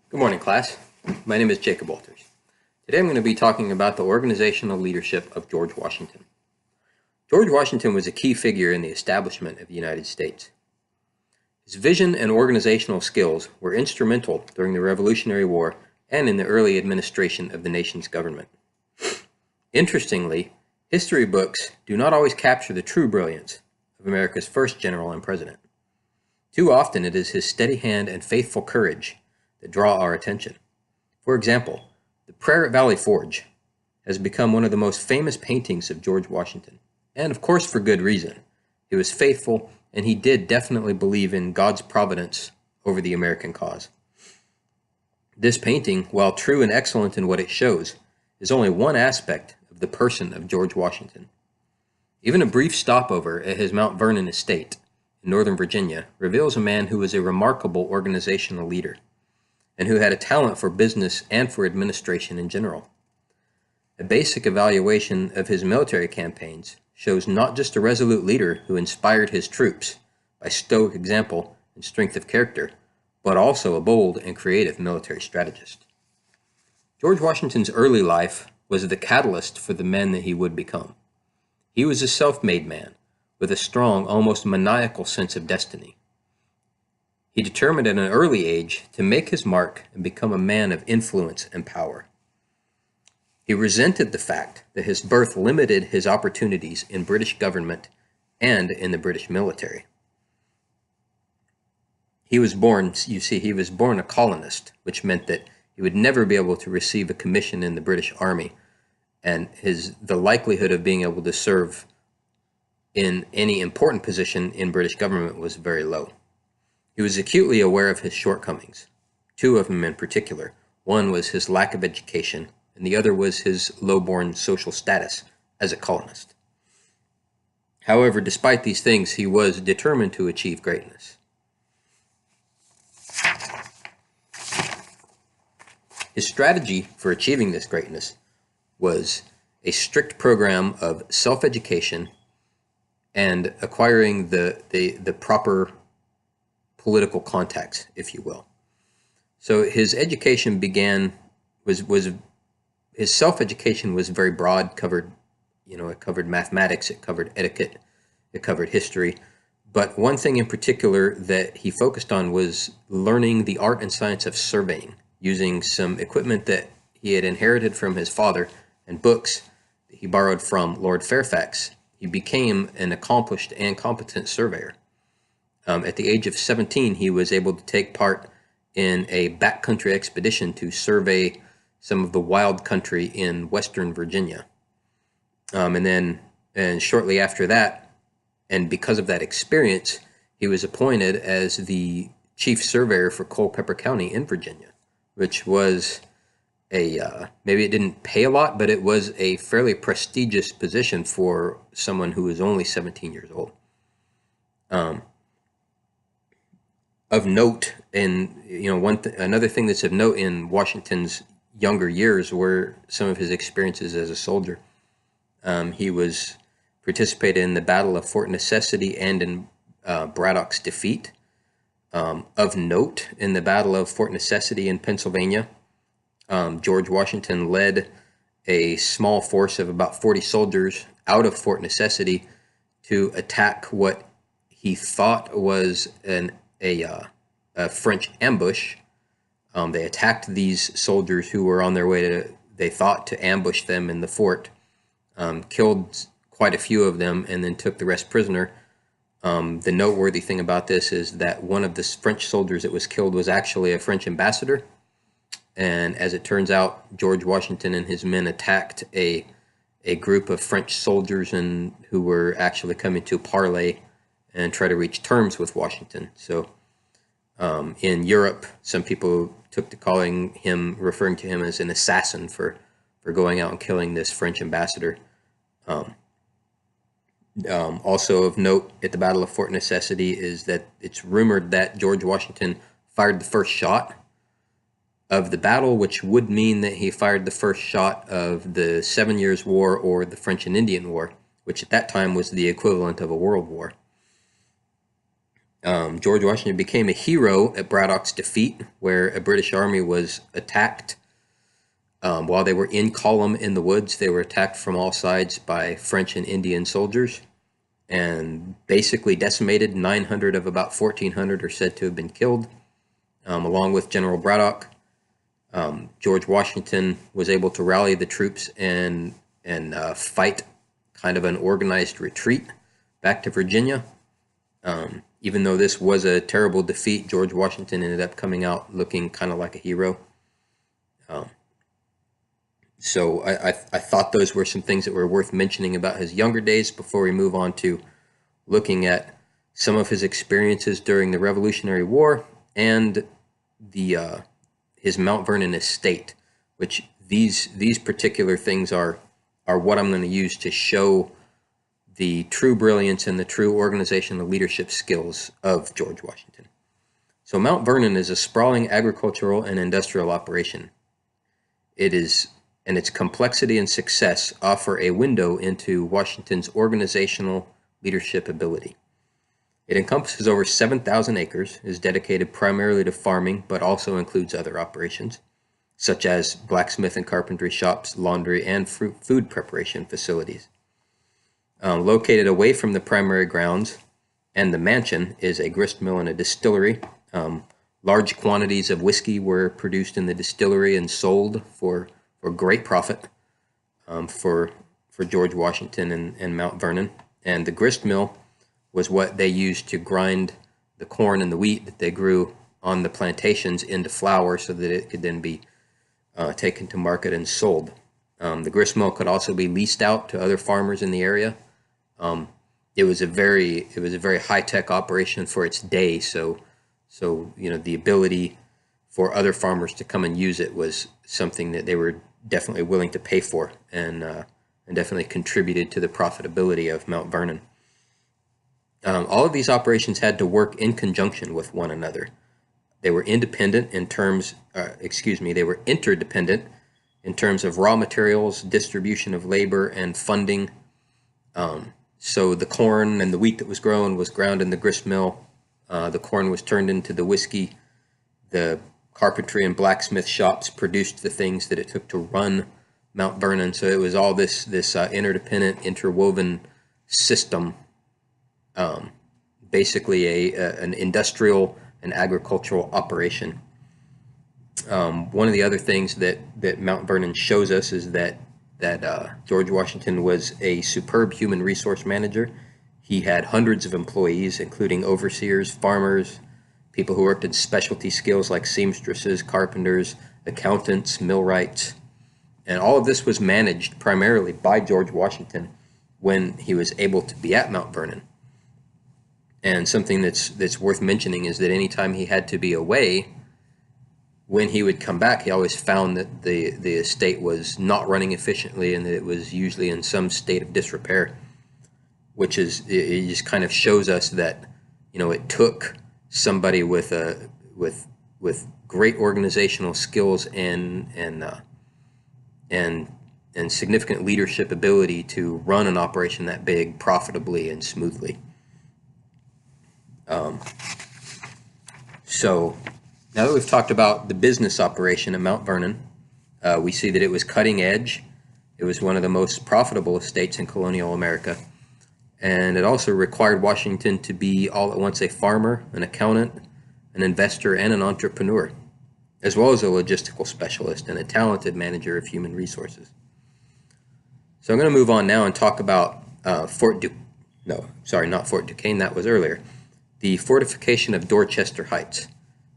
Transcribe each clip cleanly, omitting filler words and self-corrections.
Good morning, class. My name is Jacob Walters. Today I'm going to be talking about the organizational leadership of George Washington. George Washington was a key figure in the establishment of the United States. His vision and organizational skills were instrumental during the Revolutionary War and in the early administration of the nation's government. Interestingly, history books do not always capture the true brilliance of America's first general and president. Too often it is his steady hand and faithful courage that draw our attention. For example, the Prayer at Valley Forge has become one of the most famous paintings of George Washington, and of course for good reason. He was faithful, and he did definitely believe in God's providence over the American cause. This painting, while true and excellent in what it shows, is only one aspect of the person of George Washington. Even a brief stopover at his Mount Vernon estate in Northern Virginia reveals a man who was a remarkable organizational leader, and who had a talent for business and for administration in general. A basic evaluation of his military campaigns shows not just a resolute leader who inspired his troops by stoic example and strength of character, but also a bold and creative military strategist. George Washington's early life was the catalyst for the men that he would become. He was a self-made man with a strong, almost maniacal sense of destiny. He determined at an early age to make his mark and become a man of influence and power. He resented the fact that his birth limited his opportunities in British government and in the British military. He was born a colonist, which meant that he would never be able to receive a commission in the British Army, and the likelihood of being able to serve in any important position in British government was very low. He was acutely aware of his shortcomings, two of them in particular. One was his lack of education, and the other was his low-born social status as a colonist. However, despite these things, he was determined to achieve greatness. His strategy for achieving this greatness was a strict program of self-education and acquiring the proper political contacts, if you will. So his education his self-education was very broad, it covered mathematics, it covered etiquette, it covered history. But one thing in particular that he focused on was learning the art and science of surveying, using some equipment that he had inherited from his father and books that he borrowed from Lord Fairfax. He became an accomplished and competent surveyor. At the age of 17, he was able to take part in a backcountry expedition to survey some of the wild country in western Virginia. And shortly after that, and because of that experience, he was appointed as the chief surveyor for Culpeper County in Virginia, which was maybe it didn't pay a lot, but it was a fairly prestigious position for someone who was only 17 years old. Of note, and another thing that's of note in Washington's younger years were some of his experiences as a soldier. He participated in the Battle of Fort Necessity and in Braddock's defeat. Of note, in the Battle of Fort Necessity in Pennsylvania, George Washington led a small force of about 40 soldiers out of Fort Necessity to attack what he thought was a French ambush. They attacked these soldiers who were on their way they thought to ambush them in the fort, killed quite a few of them, and then took the rest prisoner. The noteworthy thing about this is that one of the French soldiers that was killed was actually a French ambassador. And as it turns out, George Washington and his men attacked a group of French soldiers who were actually coming to parley and try to reach terms with Washington. So in Europe, some people took to referring to him as an assassin for going out and killing this French ambassador. Also of note at the Battle of Fort Necessity is that it's rumored that George Washington fired the first shot of the battle, which would mean that he fired the first shot of the 7 Years' War or the French and Indian War, which at that time was the equivalent of a world war. George Washington became a hero at Braddock's defeat, where a British army was attacked. While they were in column in the woods, they were attacked from all sides by French and Indian soldiers and basically decimated. 900 of about 1,400 are said to have been killed, along with General Braddock. George Washington was able to rally the troops and fight kind of an organized retreat back to Virginia. Even though this was a terrible defeat, George Washington ended up coming out looking kind of like a hero. So I thought those were some things that were worth mentioning about his younger days before we move on to looking at some of his experiences during the Revolutionary War and his Mount Vernon estate, which these particular things are what I'm going to use to show the true brilliance and the true organizational leadership skills of George Washington. So Mount Vernon is a sprawling agricultural and industrial operation. And its complexity and success offer a window into Washington's organizational leadership ability. It encompasses over 7,000 acres, is dedicated primarily to farming, but also includes other operations, such as blacksmith and carpentry shops, laundry, and food preparation facilities. Located away from the primary grounds and the mansion is a grist mill and a distillery. Large quantities of whiskey were produced in the distillery and sold for great profit for George Washington and Mount Vernon. And the grist mill was what they used to grind the corn and the wheat that they grew on the plantations into flour so that it could then be taken to market and sold. The grist mill could also be leased out to other farmers in the area. It was a very high-tech operation for its day, so the ability for other farmers to come and use it was something that they were definitely willing to pay for, and definitely contributed to the profitability of Mount Vernon. All of these operations had to work in conjunction with one another. They were independent in terms, they were interdependent in terms of raw materials, distribution of labor, and funding. So the corn and the wheat that was grown was ground in the grist mill. The corn was turned into the whiskey. The carpentry and blacksmith shops produced the things that it took to run Mount Vernon. So it was all this interdependent, interwoven system, basically an industrial and agricultural operation. One of the other things that Mount Vernon shows us is that George Washington was a superb human resource manager. He had hundreds of employees, including overseers, farmers, people who worked in specialty skills like seamstresses, carpenters, accountants, millwrights. And all of this was managed primarily by George Washington when he was able to be at Mount Vernon. And something that's worth mentioning is that anytime he had to be away, when he would come back, he always found that the estate was not running efficiently and that it was usually in some state of disrepair, which it just kind of shows us that, it took somebody with great organizational skills and significant leadership ability to run an operation that big profitably and smoothly. So now that we've talked about the business operation at Mount Vernon, we see that it was cutting edge. It was one of the most profitable estates in colonial America. And it also required Washington to be all at once a farmer, an accountant, an investor, and an entrepreneur, as well as a logistical specialist and a talented manager of human resources. So I'm going to move on now and talk about Fort Duquesne, that was earlier. The fortification of Dorchester Heights.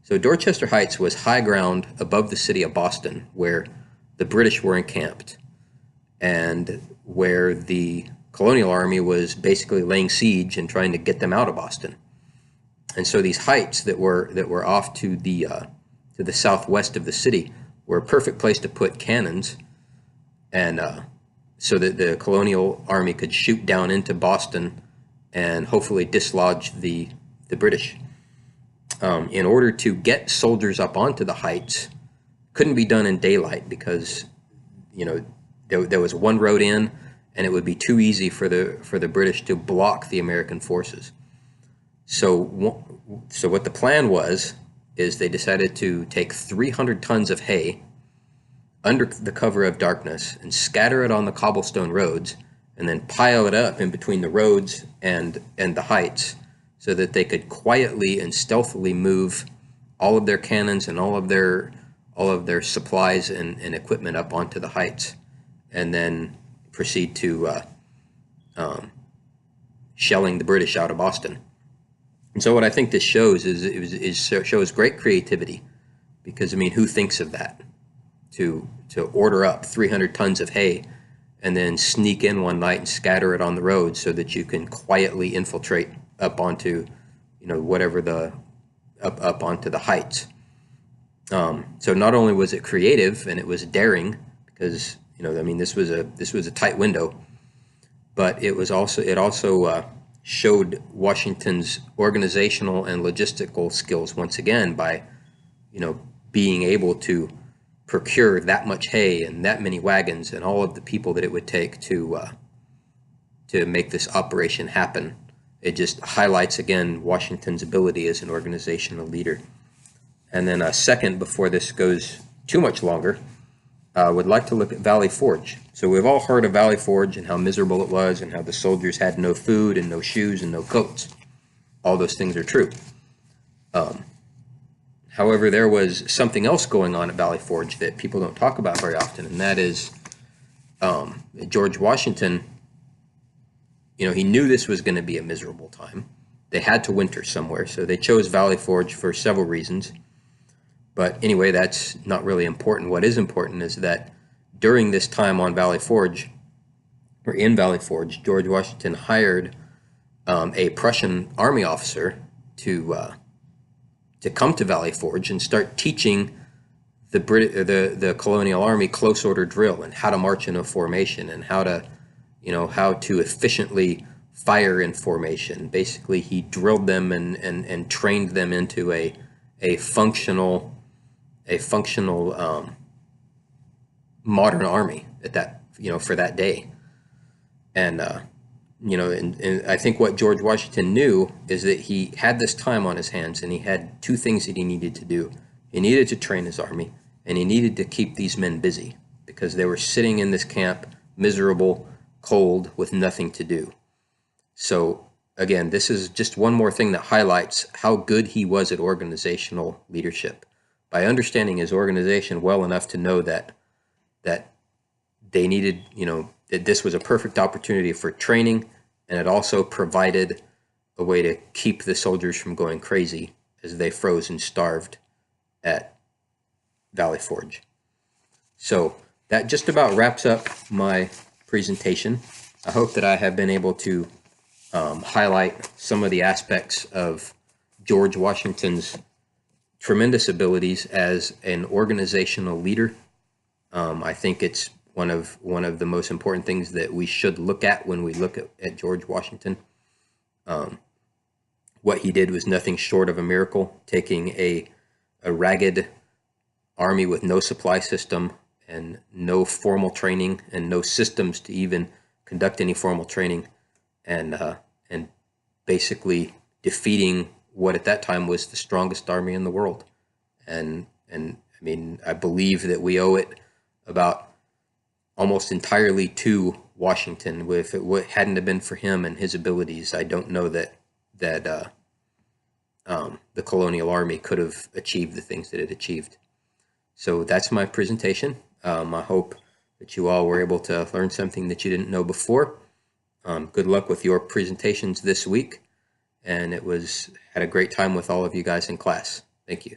So Dorchester Heights was high ground above the city of Boston, where the British were encamped, and where the colonial army was basically laying siege and trying to get them out of Boston. And so these heights that were off to the southwest of the city were a perfect place to put cannons, and so that the colonial army could shoot down into Boston and hopefully dislodge the British. In order to get soldiers up onto the heights, couldn't be done in daylight because there was one road in, and it would be too easy for the British to block the American forces. So what the plan was is they decided to take 300 tons of hay under the cover of darkness and scatter it on the cobblestone roads, and then pile it up in between the roads and the heights, so that they could quietly and stealthily move all of their cannons and all of their supplies and equipment up onto the heights, and then proceed to shelling the British out of Boston. And so what I think this shows is shows great creativity, because I mean, who thinks of that? To order up 300 tons of hay and then sneak in one night and scatter it on the road so that you can quietly infiltrate up onto, whatever up onto the heights. So not only was it creative and it was daring, because this was a tight window, but it also showed Washington's organizational and logistical skills once again by being able to procure that much hay and that many wagons and all of the people that it would take to make this operation happen. It just highlights again Washington's ability as an organizational leader. And then a second, before this goes too much longer, I would like to look at Valley Forge. So we've all heard of Valley Forge and how miserable it was and how the soldiers had no food and no shoes and no coats. All those things are true. However, there was something else going on at Valley Forge that people don't talk about very often, and that is George Washington, he knew this was going to be a miserable time. They had to winter somewhere, so they chose Valley Forge for several reasons. But anyway, that's not really important. What is important is that during this time on Valley Forge, or in Valley Forge, George Washington hired a Prussian army officer to come to Valley Forge and start teaching the colonial army close order drill and how to march in a formation and how to efficiently fire in formation. Basically, he drilled them and trained them into a functional modern army at that for that day. And and I think what George Washington knew is that he had this time on his hands, and he had two things that he needed to do. He needed to train his army, and he needed to keep these men busy, because they were sitting in this camp, miserable, cold, with nothing to do. So again, this is just one more thing that highlights how good he was at organizational leadership, by understanding his organization well enough to know that they needed, that this was a perfect opportunity for training, and it also provided a way to keep the soldiers from going crazy as they froze and starved at Valley Forge. So that just about wraps up my presentation. I hope that I have been able to highlight some of the aspects of George Washington's tremendous abilities as an organizational leader. I think it's one of the most important things that we should look at when we look at George Washington. What he did was nothing short of a miracle, taking a ragged army with no supply system and no formal training and no systems to even conduct any formal training, and basically defeating what at that time was the strongest army in the world. And I mean, I believe that we owe it about almost entirely to Washington. If it hadn't have been for him and his abilities, I don't know that the colonial army could have achieved the things that it achieved. So that's my presentation. I hope that you all were able to learn something that you didn't know before. Good luck with your presentations this week, and had a great time with all of you guys in class. Thank you.